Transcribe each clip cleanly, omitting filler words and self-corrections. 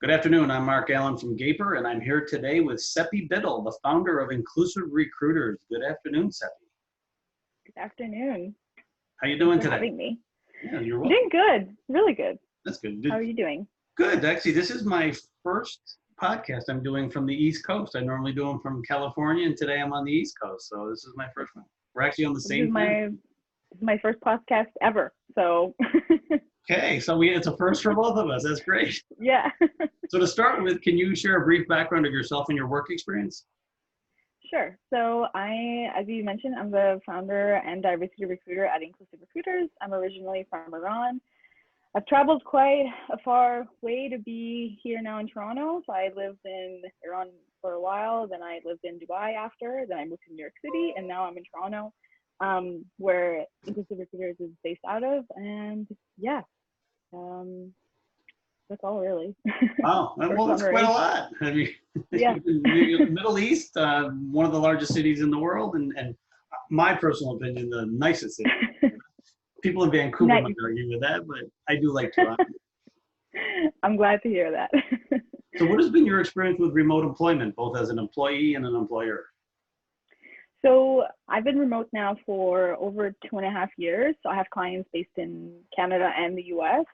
Good afternoon. I'm Mark Allen from Gaper, and I'm here today with Sepi Biddle, the founder of Inclusive Recruiters. Good afternoon, Sepi. Good afternoon. How you doing Thanks for today? having me. Yeah, you're I'm welcome. doing good. Really good. That's good. How are you doing? Good. Actually, this is my first podcast I'm doing from the East Coast. I normally do them from California, and today I'm on the East Coast, so this is my first one. We're actually on the This same is planet. my first podcast ever. So Okay, so it's a first for both of us. That's great. yeah. So to start with, can you share a brief background of yourself and your work experience? Sure. So as you mentioned, I'm the founder and diversity recruiter at Inclusive Recruiters. I'm originally from Iran. I've traveled quite a far way to be here now in Toronto. So I lived in Iran for a while, then I lived in Dubai after, then I moved to New York City, and now I'm in Toronto, where Inclusive Recruiters is based out of. And yeah, that's all really. Oh, well, that's quite a lot. I mean, Yeah. Middle East, one of the largest cities in the world, and my personal opinion, the nicest city. People in Vancouver Nice. might argue with that, but I do like Toronto. I'm glad to hear that. So what has been your experience with remote employment, both as an employee and an employer? So I've been remote now for over 2.5 years. So I have clients based in Canada and the US,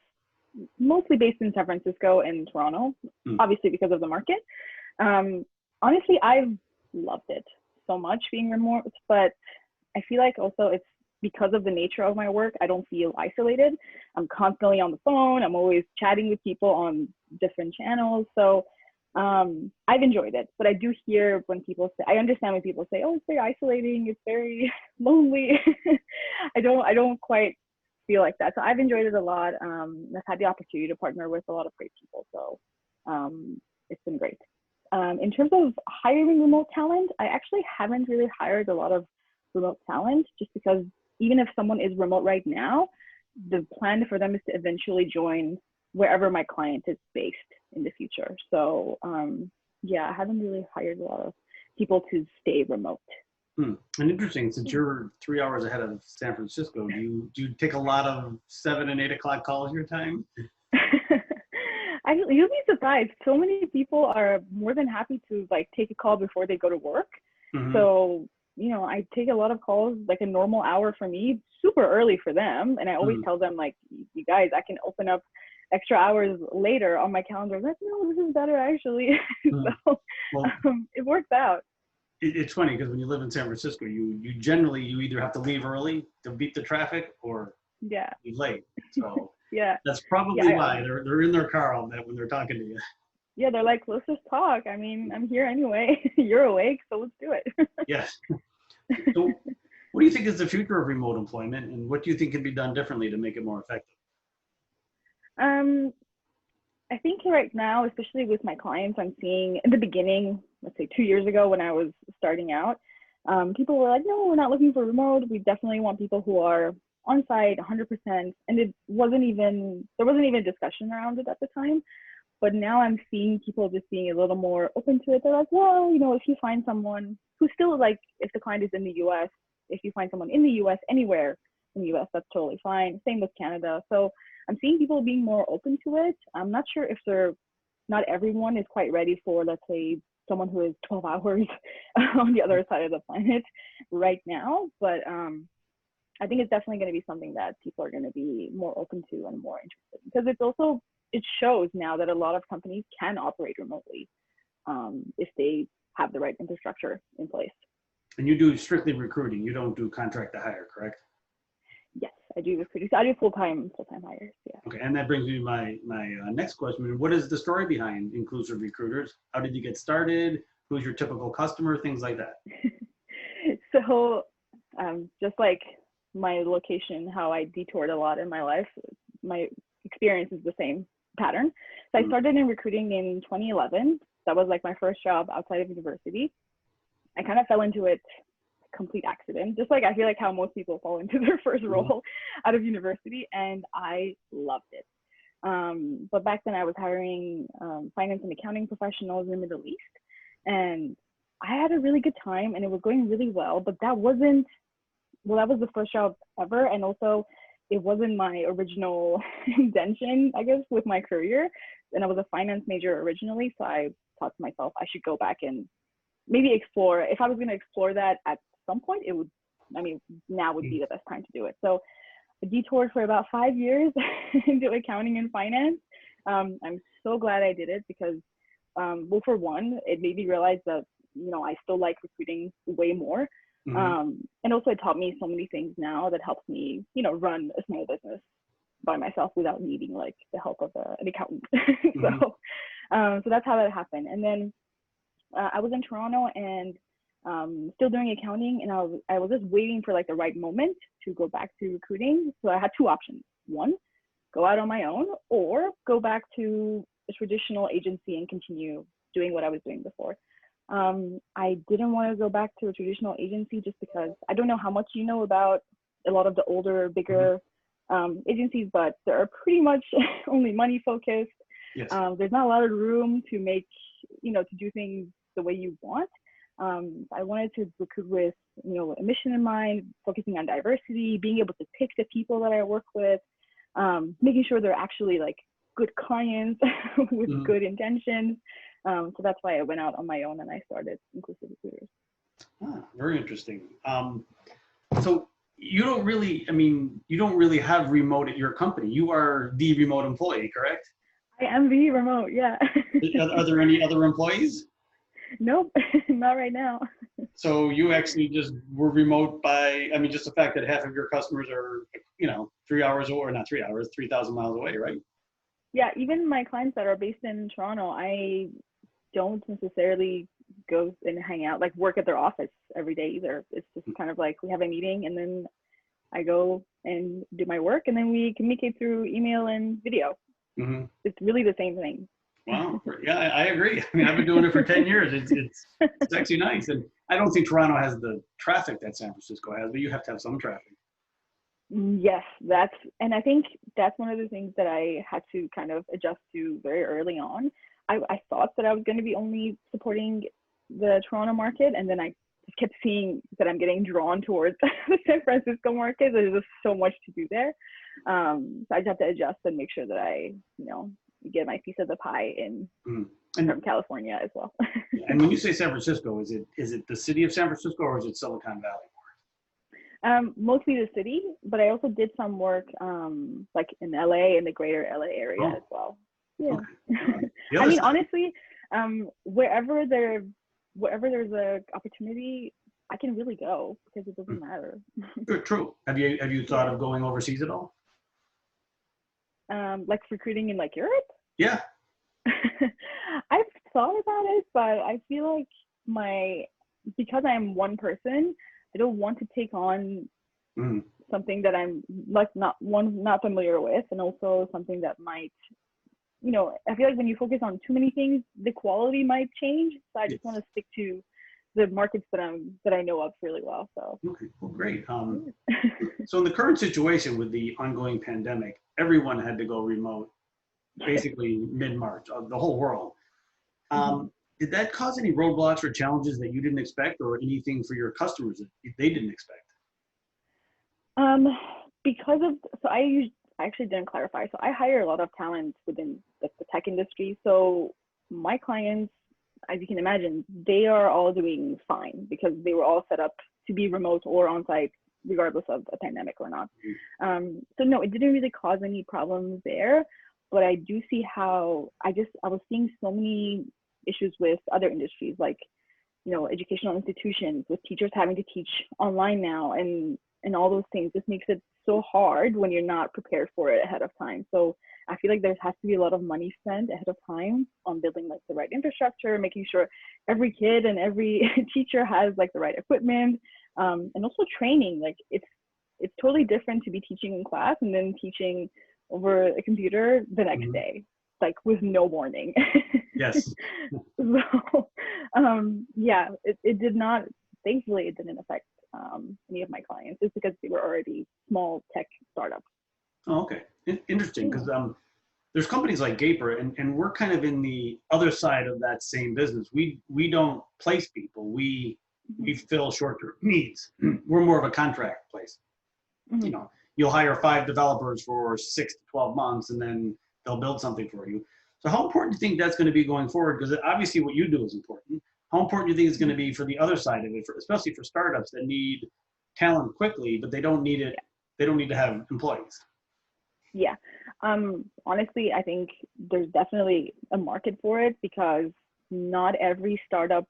mostly based in San Francisco and Toronto, obviously because of the market. Honestly, I've loved it so much being remote, but I feel like also it's because of the nature of my work, I don't feel isolated. I'm constantly on the phone. I'm always chatting with people on different channels. So I've enjoyed it, but I do hear when people say, I understand when people say, oh, it's very isolating, it's very lonely. I don't quite feel like that. So I've enjoyed it a lot. I've had the opportunity to partner with a lot of great people. So it's been great. In terms of hiring remote talent, I actually haven't really hired a lot of remote talent just because even if someone is remote right now, the plan for them is to eventually join wherever my client is based in the future. So yeah, I haven't really hired a lot of people to stay remote. And interesting, since you're 3 hours ahead of San Francisco, do you take a lot of 7 and 8 o'clock calls your time? You'll be surprised. So many people are more than happy to like take a call before they go to work. So I take a lot of calls, like a normal hour for me, super early for them. And I always tell them, like, you guys, I can open up extra hours later on my calendar. Like, no, this is better actually. So it works out. It's funny because when you live in San Francisco, you generally either have to leave early to beat the traffic or be late. So yeah, that's probably why they're in their car all night when they're talking to you. Yeah, they're like, let's just talk. I mean, I'm here anyway. You're awake, so let's do it. Yes. So what do you think is the future of remote employment, and what do you think can be done differently to make it more effective? I think right now, especially with my clients, I'm seeing in the beginning, let's say 2 years ago when I was starting out, people were like, no, we're not looking for remote. We definitely want people who are on site 100%. And there wasn't even discussion around it at the time. But now I'm seeing people just being a little more open to it. They're like, well, if you find someone who's still like, if the client is in the US, if you find someone in the US, anywhere in the US, that's totally fine. Same with Canada. So I'm seeing people being more open to it. I'm not sure if not everyone is quite ready for, let's say, someone who is 12 hours on the other side of the planet right now. But I think it's definitely going to be something that people are going to be more open to and more interested in, because it shows now that a lot of companies can operate remotely if they have the right infrastructure in place. And you do strictly recruiting. You don't do contract to hire, correct? Yes, I do recruiting. So I do full-time hires. Yeah. Okay, and that brings me to my next question. What is the story behind Inclusive Recruiters? How did you get started? Who's your typical customer? Things like that. So just like my location, how I detoured a lot in my life, my experience is the same pattern. So I started in recruiting in 2011. That was like my first job outside of university. I kind of fell into it complete accident, just like I feel like how most people fall into their first role out of university, and I loved it. But back then I was hiring finance and accounting professionals in the Middle East, and I had a really good time and it was going really well, but that was the first job ever. And also it wasn't my original intention, I guess, with my career. And I was a finance major originally, so I thought to myself I should go back and maybe explore. If I was going to explore that at some point, it would, I mean, now would be the best time to do it. So I detoured for about 5 years into accounting and finance. I'm so glad I did it because, well, for one, it made me realize that, you know, I still like recruiting way more. And also it taught me so many things now that helps me, you know, run a small business by myself without needing like the help of an accountant. So that's how that happened. And then I was in Toronto and still doing accounting, and I was just waiting for like the right moment to go back to recruiting. So I had two options. One, go out on my own, or go back to a traditional agency and continue doing what I was doing before. I didn't want to go back to a traditional agency just because I don't know how much you know about a lot of the older, bigger agencies, but they're pretty much only money focused. Yes. There's not a lot of room to make, you know, to do things the way you want. I wanted to recruit with, you know, a mission in mind, focusing on diversity, being able to pick the people that I work with, making sure they're actually like good clients with good intentions. So that's why I went out on my own and I started Inclusive Recruiters. Ah, very interesting. So you don't really, I mean, you don't really have remote at your company. You are the remote employee, correct? I am the remote, yeah. Are there any other employees? Nope, not right now. So you actually just were remote by, I mean, just the fact that half of your customers are, you know, 3 hours or not 3 hours, 3,000 miles away, right? Yeah, even my clients that are based in Toronto, I don't necessarily go and hang out, like work at their office every day either. It's just kind of like we have a meeting and then I go and do my work and then we communicate through email and video. It's really the same thing. Wow. Yeah, I agree. I mean, I've been doing it for 10 years. It's actually nice. And I don't think Toronto has the traffic that San Francisco has, but you have to have some traffic. Yes, and I think that's one of the things that I had to kind of adjust to very early on. I thought that I was going to be only supporting the Toronto market, and then I just kept seeing that I'm getting drawn towards the San Francisco market. There's just so much to do there. So I just have to adjust and make sure that I, you know, get my piece of the pie in from California as well. And when you say San Francisco, is it the city of San Francisco or is it Silicon Valley? Mostly the city, but I also did some work like in LA, in the greater LA area as well. Yeah. Okay. I mean, honestly, wherever there's a opportunity, I can really go because it doesn't matter. True. Have you thought of going overseas at all? Like recruiting in like Europe? Yeah. I've thought about it, but I feel like because I'm one person, I don't want to take on something that I'm like not familiar with, and also something that might, you know, I feel like when you focus on too many things, the quality might change. So I just want to stick to the markets that I know of really well. So okay, well, great. So in the current situation with the ongoing pandemic, everyone had to go remote, basically mid-March, the whole world. Did that cause any roadblocks or challenges that you didn't expect, or anything for your customers that they didn't expect? Because of, so I actually didn't clarify. So I hire a lot of talent within the tech industry. So my clients, as you can imagine, they are all doing fine because they were all set up to be remote or on-site, regardless of a pandemic or not. So no, it didn't really cause any problems there. But I do see how I was seeing so many issues with other industries, like, you know, educational institutions with teachers having to teach online now, and all those things just makes it so hard when you're not prepared for it ahead of time. So I feel like there has to be a lot of money spent ahead of time on building like the right infrastructure, making sure every kid and every teacher has like the right equipment, and also training. Like it's totally different to be teaching in class and then teaching over a computer the next day, like with no warning. Yes. So yeah, it did not, thankfully it didn't affect any of my clients, just because they were already small tech startups. Oh, okay. Interesting, because there's companies like Gaper, and we're kind of in the other side of that same business. We don't place people. We fill short-term needs. We're more of a contract place. You know, you'll hire 5 developers for 6 to 12 months, and then they'll build something for you. So how important do you think that's going to be going forward? Because obviously what you do is important. How important do you think it's going to be for the other side of it, especially for startups that need talent quickly, but they don't need it. They don't need to have employees. Yeah. Honestly, I think there's definitely a market for it, because not every startup,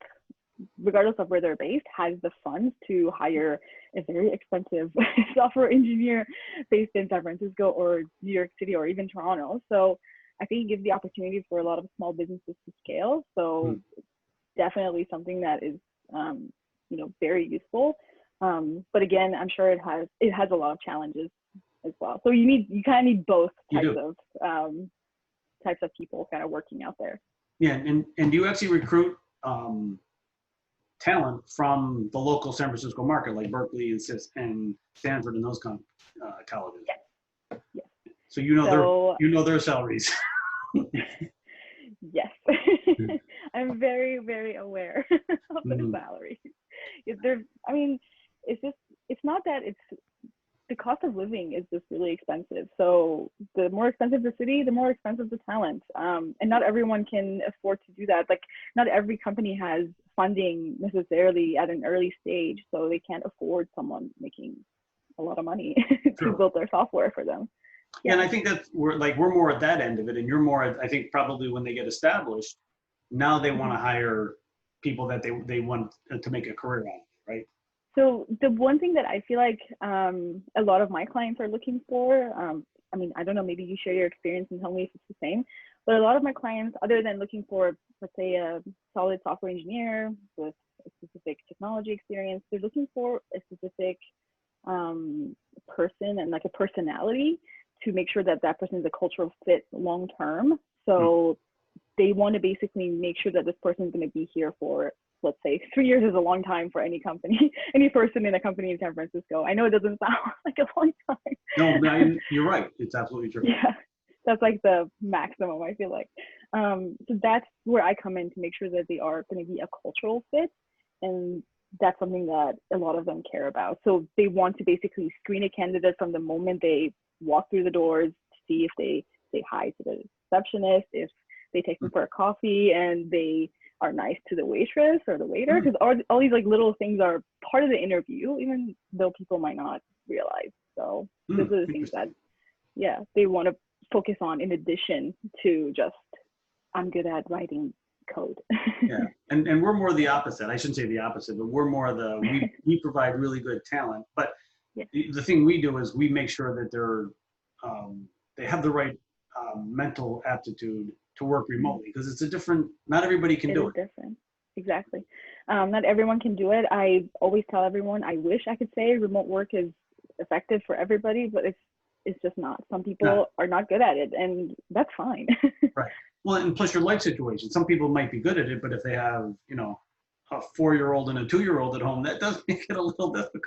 regardless of where they're based, has the funds to hire a very expensive software engineer based in San Francisco or New York City or even Toronto. So I think it gives the opportunity for a lot of small businesses to scale. So definitely something that is, very useful. But again, I'm sure it has a lot of challenges as well. So you kind of need both types of people kind of working out there. Yeah, and do you actually recruit talent from the local San Francisco market, like Berkeley and Stanford and those colleges? Yes. Yes. So you know their salaries. Yes. I'm very, very aware of their salaries. It's not that the cost of living is just really expensive. So the more expensive the city, the more expensive the talent. And not everyone can afford to do that. Like, not every company has funding necessarily at an early stage, so they can't afford someone making a lot of money to build their software for them. Yeah, and I think that we're more at that end of it, and you're more at, I think, probably when they get established, now they want to hire people that they want to make a career out of it, right? So the one thing that I feel like a lot of my clients are looking for, I don't know, maybe you share your experience and tell me if it's the same, but a lot of my clients, other than looking for, let's say, a solid software engineer with a specific technology experience, they're looking for a specific person and like a personality to make sure that that person is a cultural fit long term. So they want to basically make sure that this person is going to be here for, let's say, 3 years is a long time for any company, any person in a company in San Francisco. I know it doesn't sound like a long time. No, you're right. It's absolutely true. Yeah, that's like the maximum, I feel like. So that's where I come in to make sure that they are going to be a cultural fit. And that's something that a lot of them care about. So they want to basically screen a candidate from the moment they walk through the doors to see if they say hi to the receptionist, if they take them for a coffee and they are nice to the waitress or the waiter, because all these like little things are part of the interview, even though people might not realize. So those are the things that, they want to focus on in addition to just, I'm good at writing code. Yeah, and we're more the opposite. I shouldn't say the opposite, but we're more we provide really good talent. But the thing we do is we make sure that they have the right mental aptitude to work remotely, because it's not everybody can do it. Different. Exactly. Not everyone can do it. I always tell everyone, I wish I could say remote work is effective for everybody, but it's just not. Some people are not good at it, and that's fine. Right. Well, and plus your life situation. Some people might be good at it, but if they have, a 4-year-old and a 2-year-old at home, that does make it a little difficult.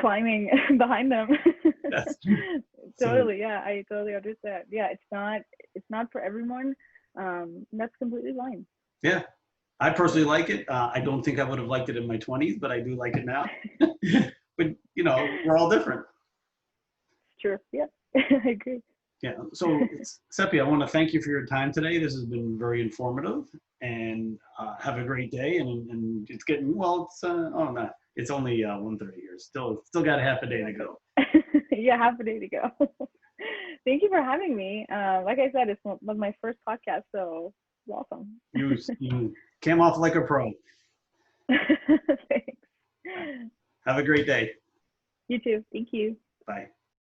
Climbing behind them. Yes. Totally. Yeah, I totally understand. Yeah, it's not for everyone. That's completely fine. Yeah, I personally like it. I don't think I would have liked it in my 20s, but I do like it now. But we're all different. Sure. Yeah, I agree. Yeah. So Sepi, I want to thank you for your time today. This has been very informative, and have a great day. And it's getting it's only 1:30 here. Still got a half a day to go. Yeah, half a day to go. Thank you for having me. Like I said, it was my first podcast, so it's awesome. You came off like a pro. Thanks. Have a great day. You too. Thank you. Bye.